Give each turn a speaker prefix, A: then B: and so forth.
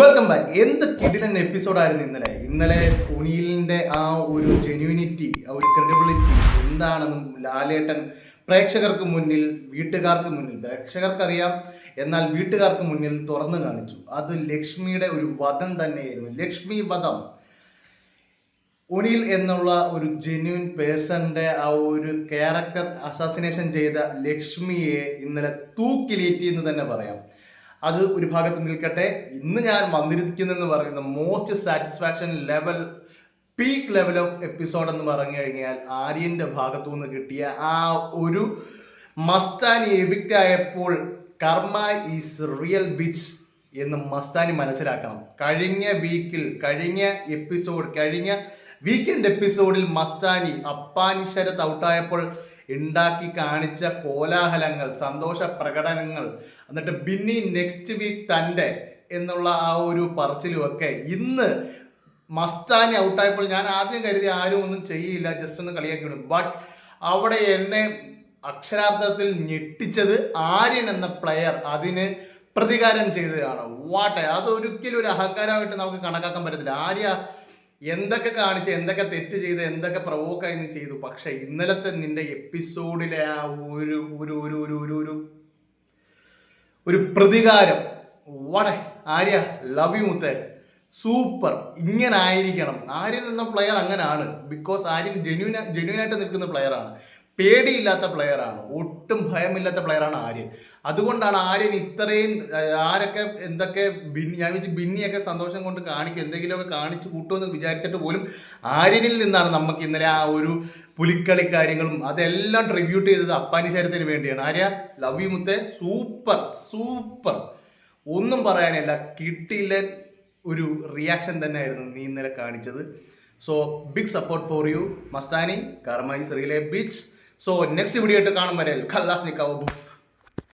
A: Welcome back. എന്ത് കിടിലൻ എപ്പിസോഡായിരുന്നു ഇന്നലെ സുനിലിന്റെ ആ ഒരു ജെന്യൂനിറ്റി, ആ ഒരു ക്രെഡിബിലിറ്റി എന്താണെന്നും ലാലേട്ടൻ പ്രേക്ഷകർക്ക് മുന്നിൽ, വീട്ടുകാർക്ക് മുന്നിൽ, പ്രേക്ഷകർക്കറിയാം എന്നാൽ വീട്ടുകാർക്ക് മുന്നിൽ തുറന്നു കാണിച്ചു. അത് ലക്ഷ്മിയുടെ ഒരു വധം തന്നെയായിരുന്നു. ലക്ഷ്മി വധം. ഒനിൽ എന്നുള്ള ഒരു ജെന്യൂൻ പേഴ്സന്റെ ആ ഒരു ക്യാരക്ടർ അസാസിനേഷൻ ചെയ്ത ലക്ഷ്മിയെ ഇന്നലെ തൂക്കിലേറ്റി എന്ന് തന്നെ പറയാം. അത് ഒരു ഭാഗത്ത് നിൽക്കട്ടെ. ഇന്ന് ഞാൻ വന്നിരിക്കുന്നെന്ന് പറയുന്ന most satisfaction level, peak level of episode എന്ന് പറഞ്ഞു കഴിഞ്ഞാൽ ആര്യന്റെ ഭാഗത്തു നിന്ന് കിട്ടിയ ആ ഒരു മസ്താനി എവിക്റ്റ് ആയപ്പോൾ കർമ്മ ഈസ് റിയൽ ബിച്ച് എന്ന് മസ്താനി മനസ്സിലാക്കണം. കഴിഞ്ഞ വീക്കെൻഡ് എപ്പിസോഡിൽ മസ്താനി അപ്പാനി ശരത് ഔട്ടായപ്പോൾ ഉണ്ടാക്കി കാണിച്ച കോലാഹലങ്ങൾ, സന്തോഷ പ്രകടനങ്ങൾ, എന്നിട്ട് ബിന്നി നെക്സ്റ്റ് വീക്ക് തൻ്റെ എന്നുള്ള ആ ഒരു പറച്ചിലുമൊക്കെ ഇന്ന് മസ്താനി ഔട്ടായപ്പോൾ ഞാൻ ആദ്യം കരുതി ആരും ഒന്നും ചെയ്യില്ല, ജസ്റ്റ് ഒന്ന് കളിയാക്കി വിടും. ബട്ട് അവിടെ എന്നെ അക്ഷരാർത്ഥത്തിൽ ഞെട്ടിച്ചത് ആര്യൻ എന്ന പ്ലെയർ അതിന് പ്രതികാരം ചെയ്തതാണ്. അതൊരിക്കലും ഒരു അഹങ്കാരമായിട്ട് നമുക്ക് കണക്കാക്കാൻ പറ്റത്തില്ല. ആര്യ എന്തൊക്കെ കാണിച്ച്, എന്തൊക്കെ തെറ്റ് ചെയ്ത്, എന്തൊക്കെ പ്രവോക്കായി നീ ചെയ്തു. പക്ഷെ ഇന്നലത്തെ നിന്റെ എപ്പിസോഡിലെ ആ ഒരു ഒരു ഒരു ഒരു ഒരു ഒരു ഒരു പ്രതികാരം, ആര്യ ലവ് യു മുത്തേ, സൂപ്പർ. ഇങ്ങനെ ആയിരിക്കണം. ആര്യൻ എന്ന പ്ലെയർ അങ്ങനെയാണ്. ബിക്കോസ് ആര്യൻ ജെന്യൂനായിട്ട് നിൽക്കുന്ന പ്ലെയറാണ്, പേടിയില്ലാത്ത പ്ലെയറാണ്, ഒട്ടും ഭയമില്ലാത്ത പ്ലെയറാണ് ആര്യൻ. അതുകൊണ്ടാണ് ആര്യൻ ഇത്രയും, ആരൊക്കെ എന്തൊക്കെ ഞാൻ വെച്ച് ബിന്നിയൊക്കെ സന്തോഷം കൊണ്ട് കാണിക്കും, എന്തെങ്കിലുമൊക്കെ കാണിച്ച് കൂട്ടുമെന്ന് വിചാരിച്ചിട്ട് പോലും ആര്യനിൽ നിന്നാണ് നമുക്ക് ഇന്നലെ ആ ഒരു പുലിക്കളി കാര്യങ്ങളും അതെല്ലാം ട്രിബ്യൂട്ട് ചെയ്തത് അപ്പാനി ശരത്തിന് വേണ്ടിയാണ്. ആര്യ ലവ് യു മുത്തേ, സൂപ്പർ സൂപ്പർ, ഒന്നും പറയാനില്ല. കിട്ടിയില്ല ഒരു റിയാക്ഷൻ തന്നെയായിരുന്നു നീ ഇന്നലെ കാണിച്ചത്. So big support for you Mastani. Karma is real a bitch. So next video ആയിട്ട് കാണും വരെ ഖല്ലാസ് നിക്കാവോ.